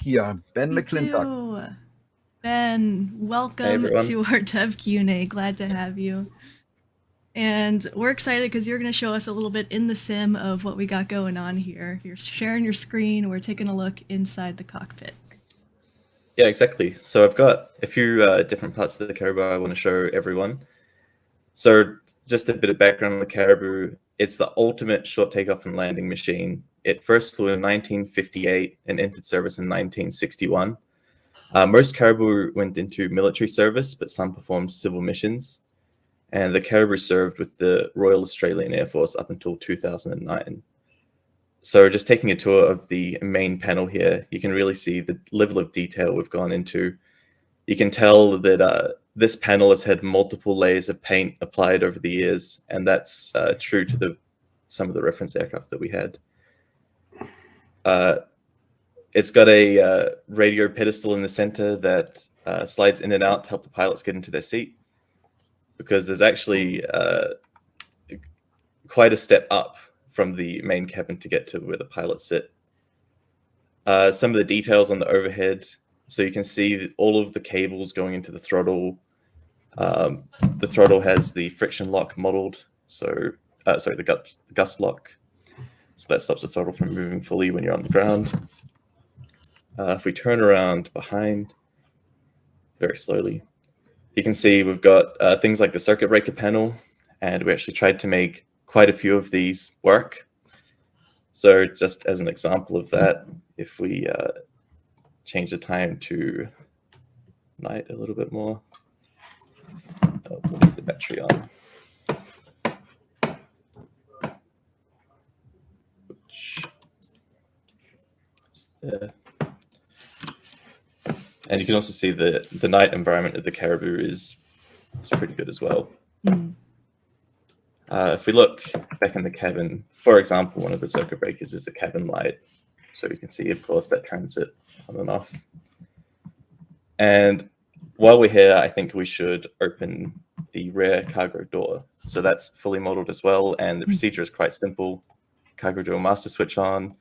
here, Ben Me McClintock. too. Ben, Hey welcome everyone. to our Dev Q&A. Glad to have you. And we're excited because you're going to show us a little bit in the sim of what we got going on here. You're sharing your screen. We're taking a look inside the cockpit. Yeah, exactly. So I've got a few different parts of the Caribou I want to show everyone. So just a bit of background on the Caribou. It's the ultimate short takeoff and landing machine. It first flew in 1958 and entered service in 1961. Most Caribou went into military service, but some performed civil missions. And the Caribou served with the Royal Australian Air Force up until 2009. So just taking a tour of the main panel here, you can really see the level of detail we've gone into. You can tell that this panel has had multiple layers of paint applied over the years, and that's true to some of the reference aircraft that we had. It's got a radio pedestal in the center that slides in and out to help the pilots get into their seat, because there's actually quite a step up from the main cabin to get to where the pilots sit. Some of the details on the overhead, so you can see all of the cables going into the throttle. The throttle has the friction lock modeled, so the gust lock, so that stops the throttle from moving fully when you're on the ground. If we turn around behind very slowly, you can see we've got things like the circuit breaker panel, and we actually tried to make quite a few of these work. So just as an example of that, if we change the time to night a little bit more, we'll leave the battery on. There. And you can also see the night environment of the Caribou is pretty good as well. Mm. If we look back in the cabin, for example, one of the circuit breakers is the cabin light. So you can see, of course, that transit on and off. And while we're here, I think we should open the rear cargo door. So that's fully modeled as well. And the procedure is quite simple. Cargo door master switch on.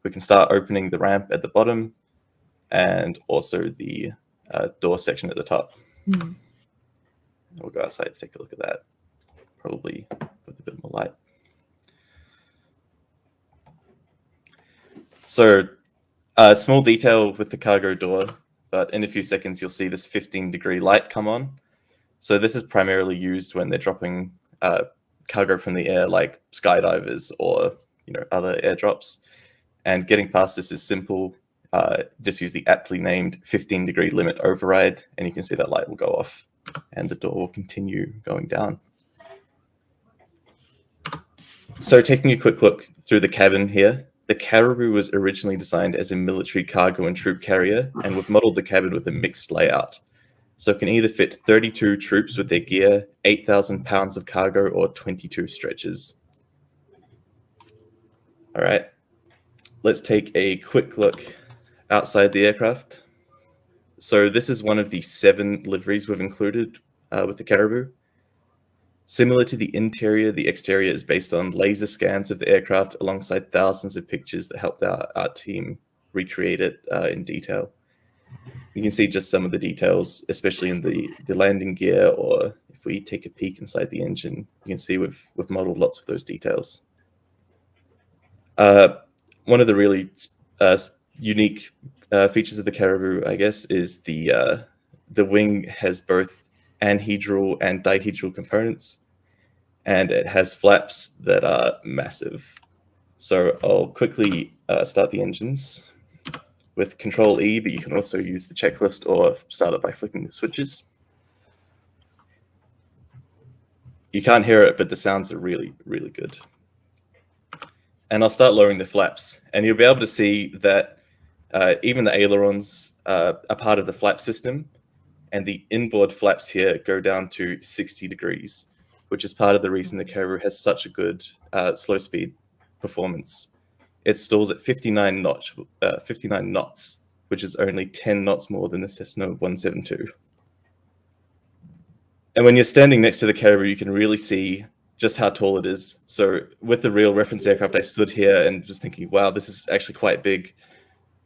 We can start opening the ramp at the bottom and also the door section at the top. Mm. We'll go outside to take a look at that, probably with a bit more light. So small detail with the cargo door, but in a few seconds you'll see this 15-degree light come on. So this is primarily used when they're dropping cargo from the air, like skydivers or other airdrops. And getting past this is simple. Just use the aptly named 15-degree limit override, and you can see that light will go off and the door will continue going down. So taking a quick look through the cabin here, the Caribou was originally designed as a military cargo and troop carrier, and we've modeled the cabin with a mixed layout. So it can either fit 32 troops with their gear, 8,000 pounds of cargo, or 22 stretchers. All right, let's take a quick look outside the aircraft. So this is one of the 7 liveries we've included with the Caribou. Similar to the interior, the exterior is based on laser scans of the aircraft alongside thousands of pictures that helped our team recreate it in detail. You can see just some of the details, especially in the landing gear, or if we take a peek inside the engine, you can see we've modeled lots of those details. One of the really unique features of the Caribou, I guess, is the wing has both anhedral and dihedral components, and it has flaps that are massive. So I'll quickly start the engines with Control E, but you can also use the checklist or start it by flicking the switches. You can't hear it, but the sounds are really, really good. And I'll start lowering the flaps, and you'll be able to see that even the ailerons are part of the flap system, and the inboard flaps here go down to 60 degrees, which is part of the reason the Caribou has such a good slow speed performance. It stalls at 59 knots, which is only 10 knots more than the Cessna 172. And when you're standing next to the Caribou, you can really see just how tall it is. So with the real reference aircraft, I stood here and was thinking, wow, this is actually quite big.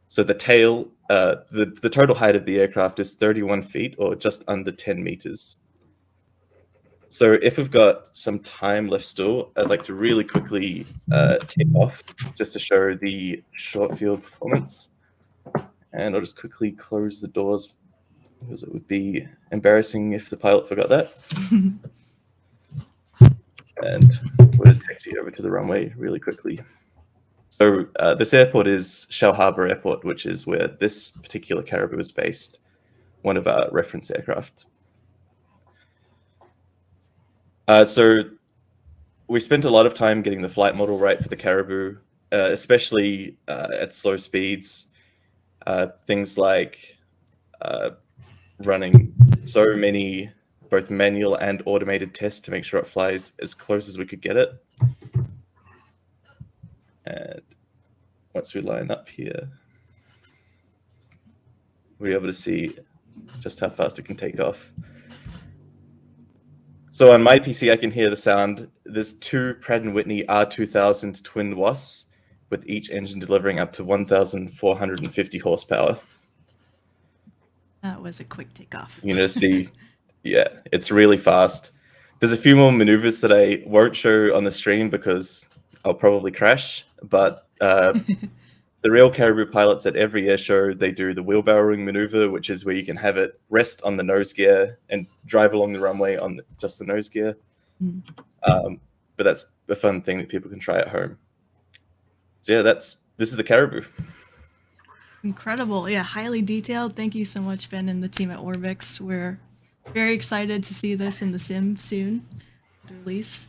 So the tail, the total height of the aircraft is 31 feet, or just under 10 meters. So if we've got some time left still, I'd like to really quickly take off just to show the short field performance. And I'll just quickly close the doors because it would be embarrassing if the pilot forgot that. And we'll just taxi over to the runway really quickly. So this airport is Shell Harbour Airport, which is where this particular Caribou is based, one of our reference aircraft. So we spent a lot of time getting the flight model right for the Caribou, especially at slow speeds. Things like running so many both manual and automated tests to make sure it flies as close as we could get it. And once we line up here, we're able to see just how fast it can take off. So on my PC, I can hear the sound. There's 2 Pratt & Whitney R2000 twin Wasps, with each engine delivering up to 1,450 horsepower. That was a quick takeoff. You know, see, yeah, it's really fast. There's a few more maneuvers that I won't show on the stream because I'll probably crash, but the real Caribou pilots at every air show, they do the wheelbarrowing maneuver, which is where you can have it rest on the nose gear and drive along the runway on just the nose gear. But that's a fun thing that people can try at home. So yeah, this is the Caribou. Incredible. Yeah, highly detailed. Thank you so much, Ben and the team at Orbix. We're very excited to see this in the sim soon, the release.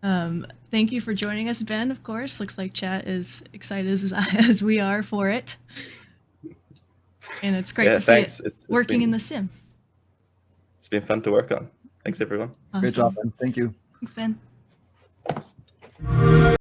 Thank you for joining us, Ben, of course. Looks like chat is excited as we are for it. And it's great to see it working in the sim. It's been fun to work on. Thanks, everyone. Awesome. Great job, Ben. Thank you. Thanks, Ben. Thanks.